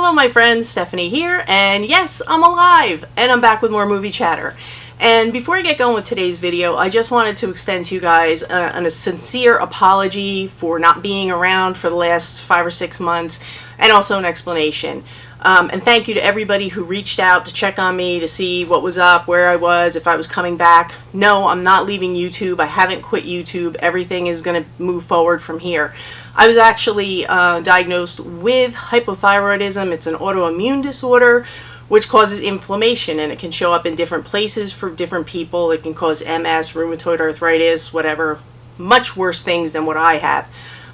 Hello my friends, Stephanie here, and yes, I'm alive, and I'm back with more movie chatter. And before I get going with today's video, I just wanted to extend to you guys a sincere apology for not being around for the last 5 or 6 months, and also an explanation. And thank you to everybody who reached out to check on me, to see what was up, where I was, if I was coming back. No, I'm not leaving YouTube. I haven't quit YouTube. Everything is going to move forward from here. I was actually diagnosed with hypothyroidism. It's an autoimmune disorder which causes inflammation, and it can show up in different places for different people. It can cause MS, rheumatoid arthritis, whatever, much worse things than what I have.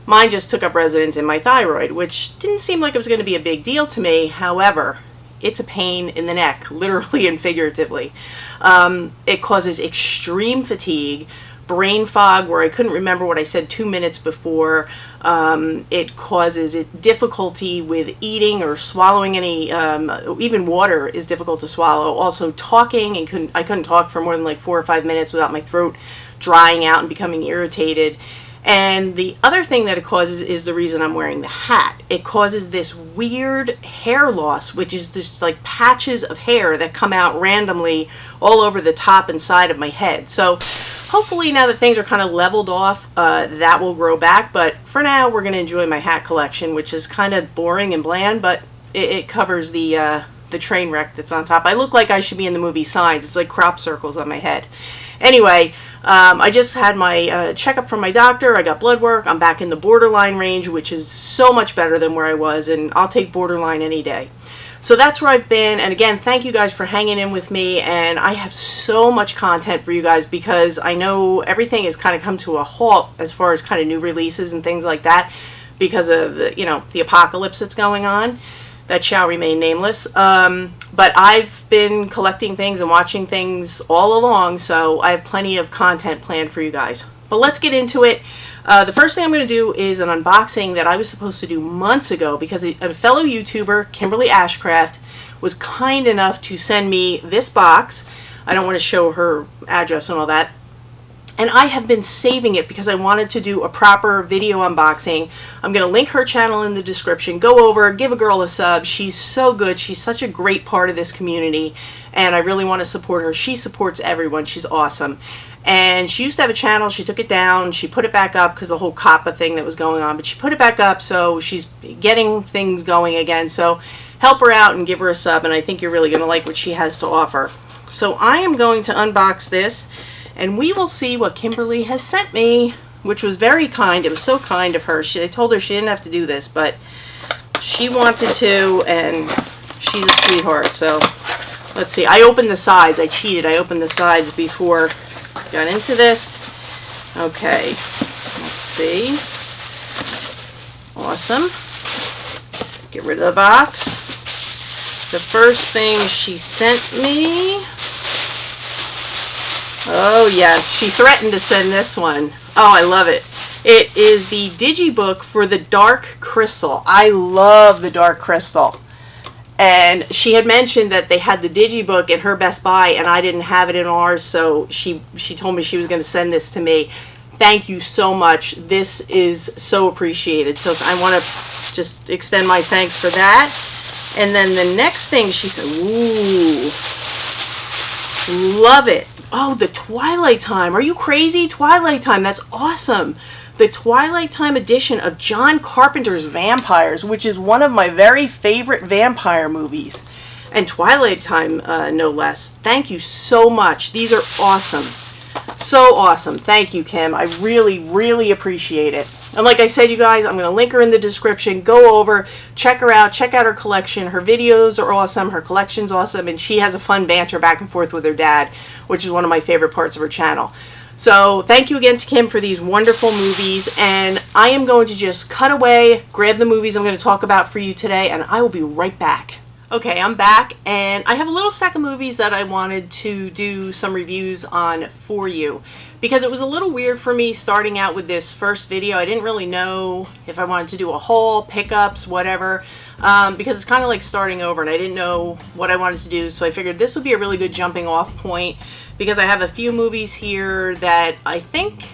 Mine just took up residence in my thyroid, which didn't seem like it was going to be a big deal to me. However, it's a pain in the neck, literally and figuratively. It causes extreme fatigue, brain fog where I couldn't remember what I said 2 minutes before. It causes difficulty with eating or swallowing any, even water is difficult to swallow. Also talking, and I couldn't talk for more than like 4 or 5 minutes without my throat drying out and becoming irritated. And the other thing that it causes is the reason I'm wearing the hat. It causes this weird hair loss, which is just like patches of hair that come out randomly all over the top and side of my head. So hopefully now that things are kind of leveled off, that will grow back. But for now, we're going to enjoy my hat collection, which is kind of boring and bland, but it covers the train wreck that's on top. I look like I should be in the movie Signs. It's like crop circles on my head. Anyway, I just had my checkup from my doctor. I got blood work. I'm back in the borderline range, which is so much better than where I was, and I'll take borderline any day. So that's where I've been, and again, thank you guys for hanging in with me, and I have so much content for you guys because I know everything has kind of come to a halt as far as kind of new releases and things like that because of the apocalypse that's going on that shall remain nameless. But I've been collecting things and watching things all along, so I have plenty of content planned for you guys. But let's get into it. The first thing I'm going to do is an unboxing that I was supposed to do months ago because a fellow YouTuber, Kimberly ASHCRAFT, was kind enough to send me this box. I don't want to show her address and all that. And I have been saving it because I wanted to do a proper video unboxing. I'm going to link her channel in the description. Go over, give a girl a sub. She's so good. She's such a great part of this community, and I really want to support her. She supports everyone. She's awesome. And she used to have a channel. She took it down. She put it back up because the whole COPPA thing that was going on. But she put it back up, so she's getting things going again. So help her out and give her a sub, and I think you're really going to like what she has to offer. So I am going to unbox this, and we will see what Kimberly has sent me, which was very kind. It was so kind of her. I told her she didn't have to do this, but she wanted to, and she's a sweetheart. So let's see. I opened the sides. I cheated. I opened the sides before I got into this. Okay. Let's see. Awesome. Get rid of the box. The first thing she sent me. Oh yes, she threatened to send this one. Oh, I love it. It is the digibook for the Dark Crystal. I love the Dark Crystal. And she had mentioned that they had the digibook in her Best Buy and I didn't have it in ours, so she told me she was going to send this to me. Thank you so much. This is so appreciated. So I want to just extend my thanks for that. And then the next thing she said, ooh, love it. Oh, the Twilight Time. Are you crazy? Twilight Time. That's awesome. The Twilight Time edition of John Carpenter's Vampires, which is one of my very favorite vampire movies. And Twilight Time, no less. Thank you so much. These are awesome. So awesome. Thank you, Kim. I really, really appreciate it. And like I said, you guys, I'm going to link her in the description. Go over, check her out, check out her collection. Her videos are awesome, her collection's awesome, and she has a fun banter back and forth with her dad, which is one of my favorite parts of her channel. So thank you again to Kim for these wonderful movies, and I am going to just cut away, grab the movies I'm going to talk about for you today, and I will be right back. Okay, I'm back, and I have a little stack of movies that I wanted to do some reviews on for you. Because it was a little weird for me starting out with this first video. I didn't really know if I wanted to do a haul, pickups, whatever. Because it's kind of like starting over and I didn't know what I wanted to do. So I figured this would be a really good jumping off point. Because I have a few movies here that I think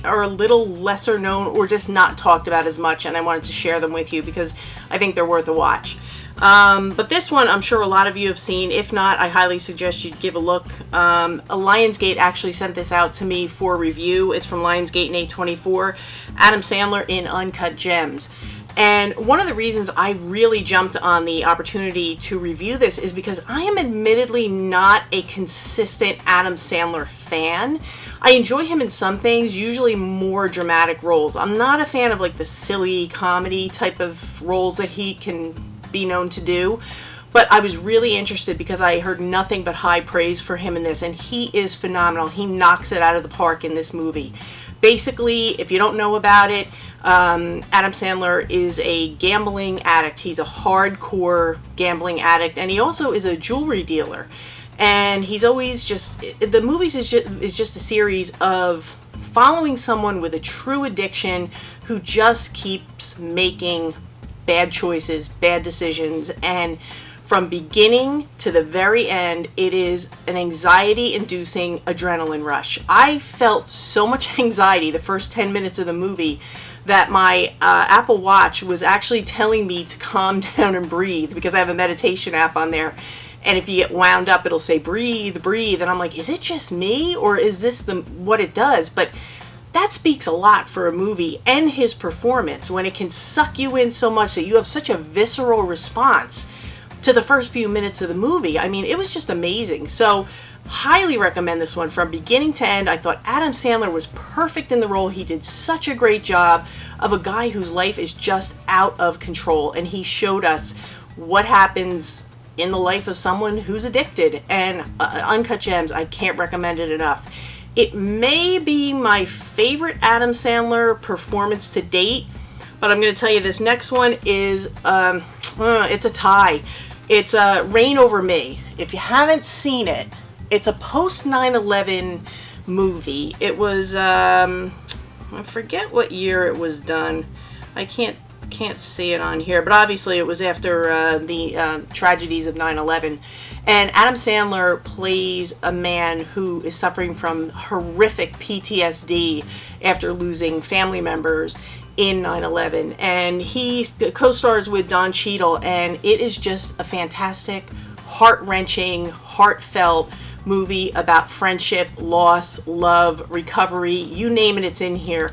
are a little lesser known or just not talked about as much, and I wanted to share them with you because I think they're worth a watch. But this one, I'm sure a lot of you have seen. If not, I highly suggest you give a look. Lionsgate actually sent this out to me for review. It's from Lionsgate and A24. Adam Sandler in Uncut Gems. And one of the reasons I really jumped on the opportunity to review this is because I am admittedly not a consistent Adam Sandler fan. I enjoy him in some things, usually more dramatic roles. I'm not a fan of like the silly comedy type of roles that he can be known to do, but I was really interested because I heard nothing but high praise for him in this, and he is phenomenal. He knocks it out of the park in this movie. Basically, if you don't know about it, Adam Sandler is a gambling addict. He's a hardcore gambling addict, and he also is a jewelry dealer. And he's always just, the movies is just a series of following someone with a true addiction who just keeps making bad choices, bad decisions, and from beginning to the very end, it is an anxiety-inducing adrenaline rush. I felt so much anxiety the first 10 minutes of the movie that my Apple Watch was actually telling me to calm down and breathe, because I have a meditation app on there. And if you get wound up, it'll say breathe, breathe. And I'm like, is it just me, or is this what it does? But that speaks a lot for a movie and his performance, when it can suck you in so much that you have such a visceral response to the first few minutes of the movie. I mean, it was just amazing. So, highly recommend this one from beginning to end. I thought Adam Sandler was perfect in the role. He did such a great job of a guy whose life is just out of control, and he showed us what happens in the life of someone who's addicted. And Uncut Gems, I can't recommend it enough. It may be my favorite Adam Sandler performance to date, but I'm going to tell you this next one is, it's a tie. It's Reign Over Me. If you haven't seen it, it's a post 9/11 movie. It was, I forget what year it was done. I can't see it on here, but obviously it was after the tragedies of 9/11. And Adam Sandler plays a man who is suffering from horrific PTSD after losing family members in 9/11. And he co-stars with Don Cheadle, and it is just a fantastic, heart-wrenching, heartfelt movie about friendship, loss, love, recovery, you name it, it's in here.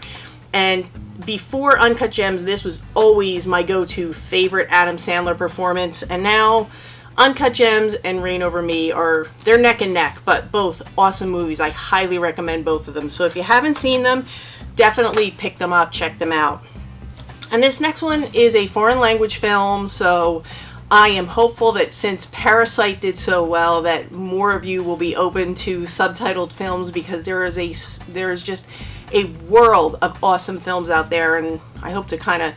And before Uncut Gems, this was always my go-to favorite Adam Sandler performance, and now Uncut Gems and Reign Over Me they're neck and neck, but both awesome movies. I highly recommend both of them. So if you haven't seen them, definitely pick them up, check them out. And this next one is a foreign language film, so I am hopeful that since Parasite did so well, that more of you will be open to subtitled films, because there is just a world of awesome films out there, and I hope to kind of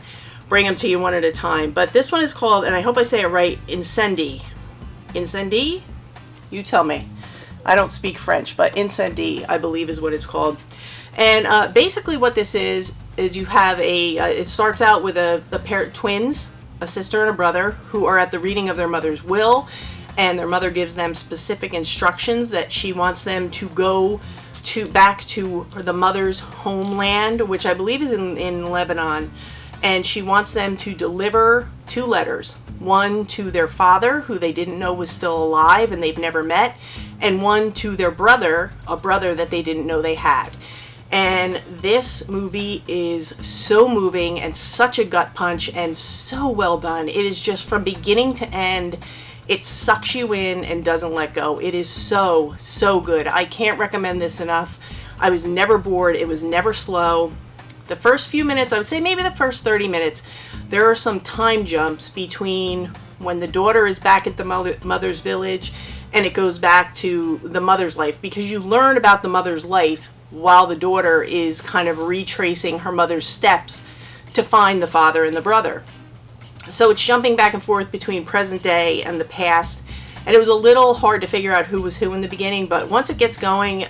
bring them to you one at a time. But this one is called, and I hope I say it right, Incendies. Incendies? You tell me. I don't speak French, but Incendies, I believe, is what it's called. And basically what this is you have it starts out with a pair of twins, a sister and a brother, who are at the reading of their mother's will, and their mother gives them specific instructions that she wants them to go back to the mother's homeland, which I believe is in Lebanon. And she wants them to deliver 2 letters. One to their father, who they didn't know was still alive and they've never met, and one to their brother, a brother that they didn't know they had. And this movie is so moving and such a gut punch and so well done. It is just from beginning to end, it sucks you in and doesn't let go. It is so, so good. I can't recommend this enough. I was never bored. It was never slow. The first few minutes, I would say maybe the first 30 minutes, there are some time jumps between when the daughter is back at the mother's village and it goes back to the mother's life, because you learn about the mother's life while the daughter is kind of retracing her mother's steps to find the father and the brother. So it's jumping back and forth between present day and the past, and it was a little hard to figure out who was who in the beginning, but once it gets going,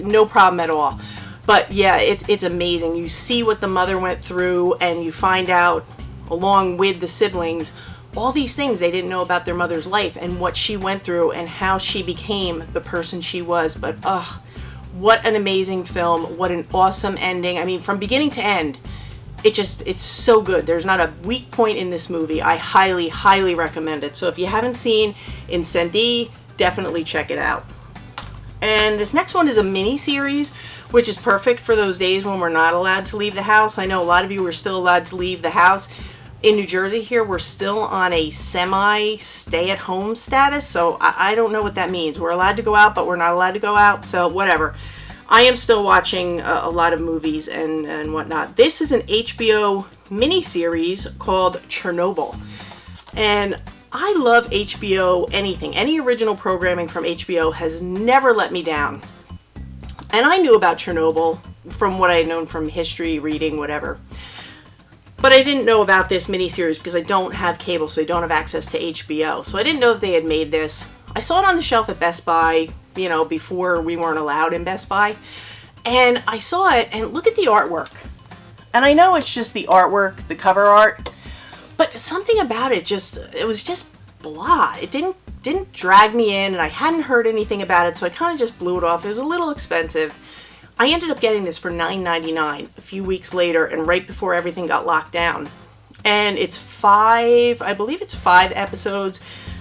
no problem at all. But yeah, it's amazing. You see what the mother went through, and you find out, along with the siblings, all these things they didn't know about their mother's life and what she went through and how she became the person she was. But What an amazing film. What an awesome ending. I mean, from beginning to end, it's so good. There's not a weak point in this movie. I highly, highly recommend it. So if you haven't seen Incendies, definitely check it out. And this next one is a mini series, which is perfect for those days when we're not allowed to leave the house. I know a lot of you are still allowed to leave the house. In New Jersey here, we're still on a semi-stay-at-home status, so I don't know what that means. We're allowed to go out, but we're not allowed to go out, so whatever. I am still watching a lot of movies and whatnot. This is an HBO miniseries called Chernobyl. And I love HBO anything. Any original programming from HBO has never let me down. And I knew about Chernobyl from what I had known from history, reading, whatever. But I didn't know about this miniseries because I don't have cable, so I don't have access to HBO. So I didn't know that they had made this. I saw it on the shelf at Best Buy, you know, before we weren't allowed in Best Buy. And I saw it, and look at the artwork. And I know it's just the artwork, the cover art, but something about it it was just blah. It didn't drag me in, and I hadn't heard anything about it, so I kind of just blew it off. It was a little expensive. I ended up getting this for $9.99 a few weeks later, and right before everything got locked down. And it's I believe it's 5 episodes.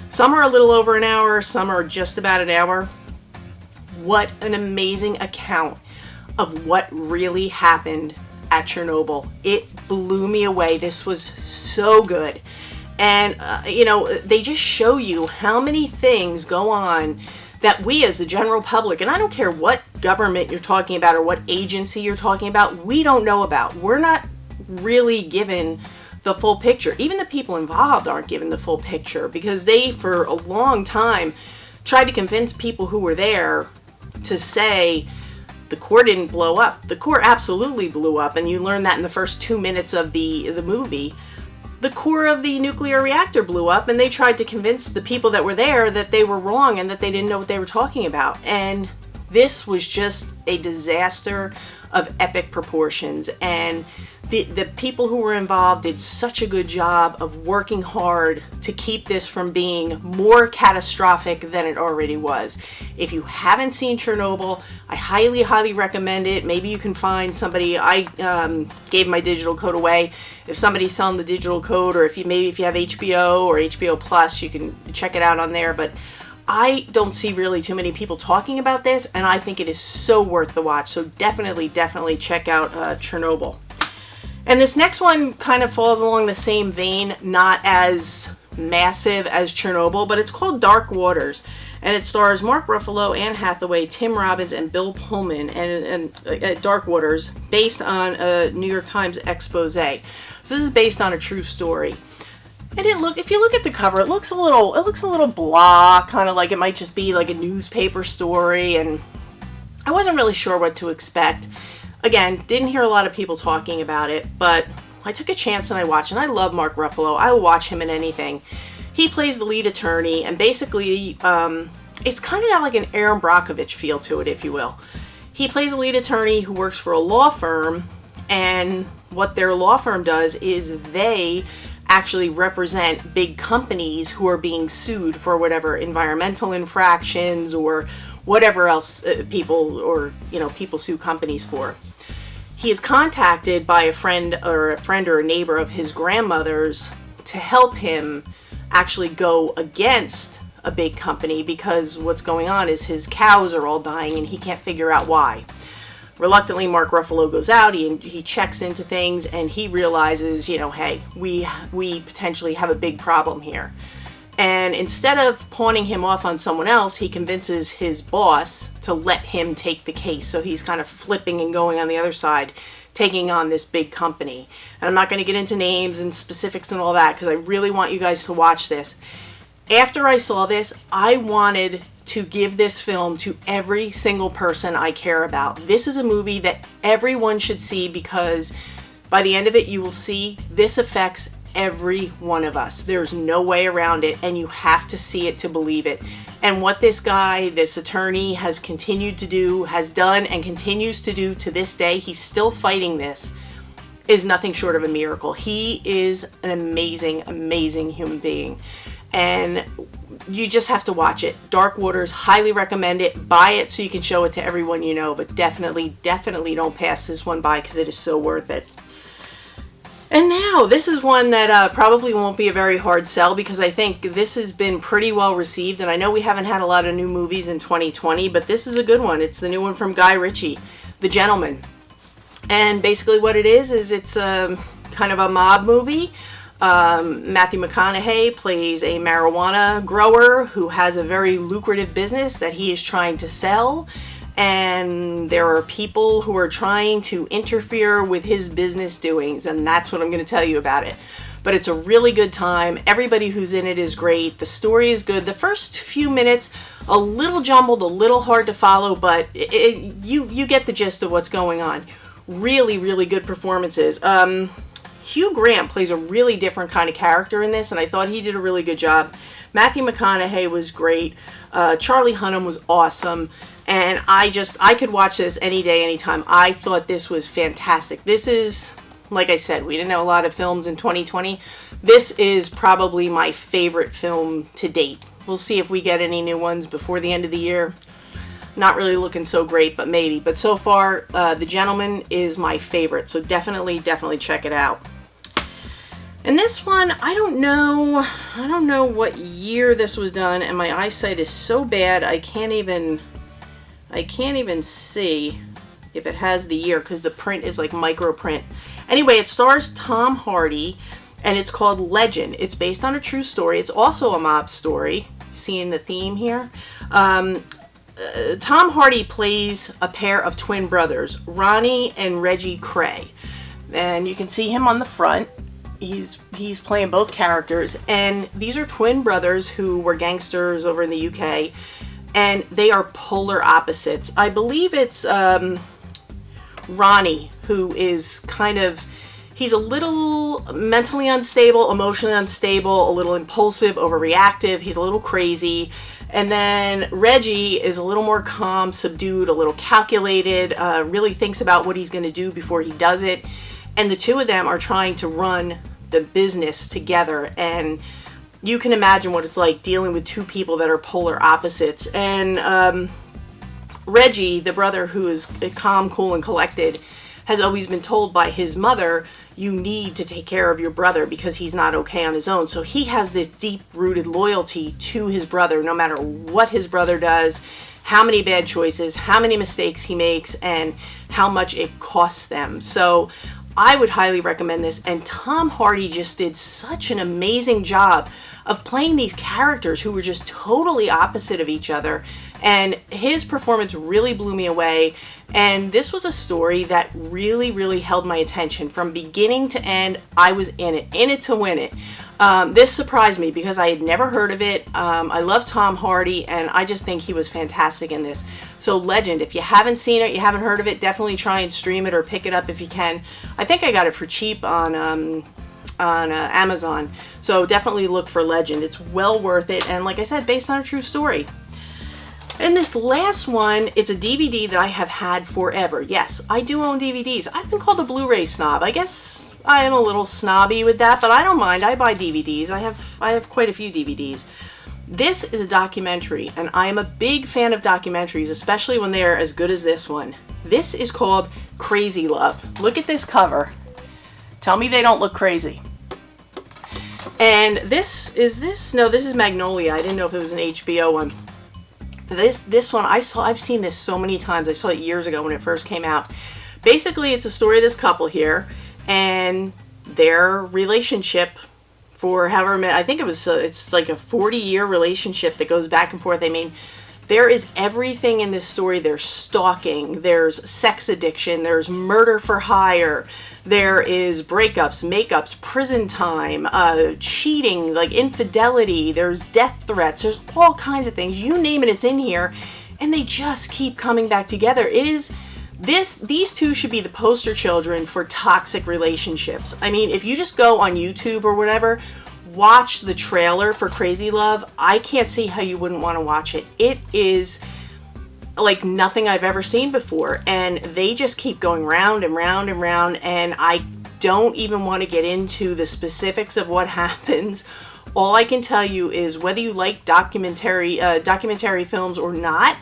Some are a little over an hour, some are just about an hour. What an amazing account of what really happened at Chernobyl. It blew me away. This was so good. And, you know, they just show you how many things go on that we as the general public, and I don't care what government you're talking about or what agency you're talking about, we don't know about. We're not really given the full picture. Even the people involved aren't given the full picture because they, for a long time, tried to convince people who were there to say the core didn't blow up. The core absolutely blew up, and you learn that in the first 2 minutes of the movie. The core of the nuclear reactor blew up, and they tried to convince the people that were there that they were wrong and that they didn't know what they were talking about. And this was just a disaster of epic proportions, and the people who were involved did such a good job of working hard to keep this from being more catastrophic than it already was. If you haven't seen Chernobyl, I highly, highly recommend it. Maybe you can find somebody. I gave my digital code away. If somebody's selling the digital code, or if you have HBO or HBO Plus, you can check it out on there. But I don't see really too many people talking about this, and I think it is so worth the watch. So definitely, definitely check out Chernobyl. And this next one kind of falls along the same vein, not as massive as Chernobyl, but it's called Dark Waters. And it stars Mark Ruffalo, Anne Hathaway, Tim Robbins, and Bill Pullman, and Dark Waters, based on a New York Times expose. So this is based on a true story. And if you look at the cover, it looks a little blah, kind of like it might just be like a newspaper story, and I wasn't really sure what to expect. Again, didn't hear a lot of people talking about it, but I took a chance and I watched, and I love Mark Ruffalo. I will watch him in anything. He plays the lead attorney, and basically, it's kind of got like an Aaron Brockovich feel to it, if you will. He plays a lead attorney who works for a law firm, and what their law firm does is they actually represent big companies who are being sued for whatever environmental infractions or whatever else people sue companies for. He is contacted by a friend or a neighbor of his grandmother's to help him actually go against a big company, because what's going on is his cows are all dying and he can't figure out why. Reluctantly, Mark Ruffalo goes out, he checks into things, and he realizes, hey, we potentially have a big problem here. And instead of pawning him off on someone else, he convinces his boss to let him take the case. So he's kind of flipping and going on the other side, taking on this big company. And I'm not going to get into names and specifics and all that because I really want you guys to watch this. After I saw this, I wanted to give this film to every single person I care about. This is a movie that everyone should see, because by the end of it, you will see this affects every one of us. There's no way around it, and you have to see it to believe it. And what this attorney has continued to do, has done, and continues to do to this day, he's still fighting this, is nothing short of a miracle. He is an amazing, amazing human being. And you just have to watch it. Dark Waters, highly recommend it. Buy it so you can show it to everyone you know, but definitely don't pass this one by because it is so worth it. And now, this is one that probably won't be a very hard sell because I think this has been pretty well received, and I know we haven't had a lot of new movies in 2020, but this is a good one. It's the new one from Guy Ritchie, The Gentleman. And basically what it is it's kind of a mob movie. Matthew McConaughey plays a marijuana grower who has a very lucrative business that he is trying to sell, and there are people who are trying to interfere with his business doings, and that's what I'm going to tell you about it. But it's a really good time. Everybody who's in it is great. The story is good. The first few minutes, a little jumbled, a little hard to follow, but you get the gist of what's going on. Really, really good performances. Hugh Grant plays a really different kind of character in this, and I thought he did a really good job. Matthew McConaughey was great. Charlie Hunnam was awesome. And I could watch this any day, anytime. I thought this was fantastic. This is, like I said, we didn't have a lot of films in 2020. This is probably my favorite film to date. We'll see if we get any new ones before the end of the year. Not really looking so great, but maybe. But so far, The Gentleman is my favorite. So definitely check it out. And this one, I don't know what year this was done, and my eyesight is so bad I can't even see if it has the year because the print is like micro print. Anyway, it stars Tom Hardy, and it's called Legend. It's based on a true story. It's also a mob story. Seeing the theme here. Tom Hardy plays a pair of twin brothers, Ronnie and Reggie Cray, and you can see him on the front. He's playing both characters, and these are twin brothers who were gangsters over in the UK, and they are polar opposites. I believe it's Ronnie who is he's a little mentally unstable, emotionally unstable, a little impulsive, overreactive, he's a little crazy. And then Reggie is a little more calm, subdued, a little calculated, really thinks about what he's going to do before he does it. And the two of them are trying to run the business together, and you can imagine what it's like dealing with two people that are polar opposites. And Reggie, the brother who is calm, cool, and collected, has always been told by his mother, you need to take care of your brother because he's not okay on his own. So he has this deep-rooted loyalty to his brother, no matter what his brother does, how many bad choices, how many mistakes he makes, and how much it costs them. So I would highly recommend this, and Tom Hardy just did such an amazing job of playing these characters who were just totally opposite of each other, and his performance really blew me away. And this was a story that really held my attention from beginning to end. I was in it to win it. This surprised me because I had never heard of it. I love Tom Hardy, and I just think he was fantastic in this. So Legend, if you haven't seen it, you haven't heard of it, definitely try and stream it or pick it up if you can. I think I got it for cheap on Amazon. So definitely look for Legend. It's well worth it, and like I said, based on a true story. And this last one, it's a DVD that I have had forever. Yes, I do own DVDs. I've been called a Blu-ray snob. I guess I am a little snobby with that, but I don't mind. I buy DVDs. I have quite a few DVDs. This is a documentary, and I am a big fan of documentaries, especially when they are as good as this one. This is called Crazy Love. Look at this cover. Tell me they don't look crazy. And this is Magnolia. I didn't know if it was an HBO one. This one, I've seen this so many times. I saw it years ago when it first came out. Basically, it's a story of this couple here and their relationship for however many, I think it's like a 40-year relationship that goes back and forth. I mean, there is everything in this story. There's stalking, there's sex addiction, there's murder for hire, there is breakups, makeups, prison time, cheating, like infidelity, there's death threats, there's all kinds of things. You name it, it's in here, and they just keep coming back together. These two should be the poster children for toxic relationships. I mean, if you just go on YouTube or whatever, watch the trailer for Crazy Love, I can't see how you wouldn't want to watch it. It is like nothing I've ever seen before, and they just keep going round and round and round, and I don't even want to get into the specifics of what happens All I can tell you is whether you like documentary films or not,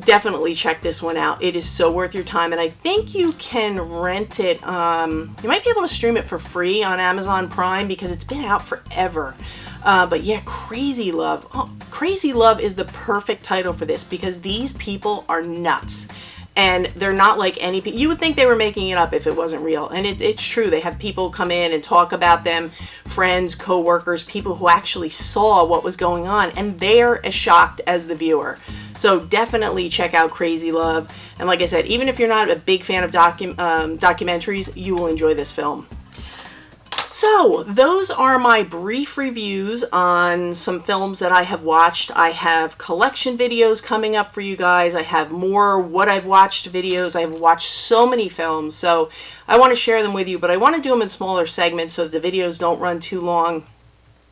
definitely check this one out. It is so worth your time, and I think you can rent it. You might be able to stream it for free on Amazon Prime because it's been out forever. But yeah, Crazy Love. Oh, Crazy Love is the perfect title for this because these people are nuts. And they're not like any people. You would think they were making it up if it wasn't real. And it's true. They have people come in and talk about them, friends, co-workers, people who actually saw what was going on. And they're as shocked as the viewer. So definitely check out Crazy Love. And like I said, even if you're not a big fan of documentaries, you will enjoy this film. So those are my brief reviews on some films that I have watched. I have collection videos coming up for you guys. I have more what I've watched videos. I've watched so many films, so I want to share them with you, but I want to do them in smaller segments so the videos don't run too long.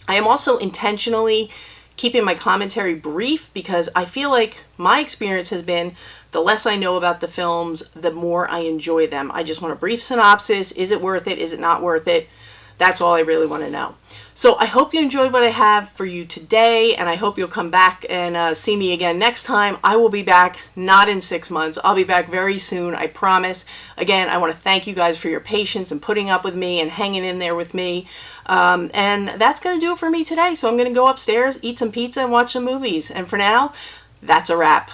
I am also intentionally keeping my commentary brief because I feel like my experience has been the less I know about the films, the more I enjoy them. I just want a brief synopsis. Is it worth it? Is it not worth it? That's all I really want to know. So I hope you enjoyed what I have for you today, and I hope you'll come back and see me again next time. I will be back, not in 6 months. I'll be back very soon, I promise. Again, I want to thank you guys for your patience and putting up with me and hanging in there with me. And that's going to do it for me today. So I'm going to go upstairs, eat some pizza, and watch some movies. And for now, that's a wrap.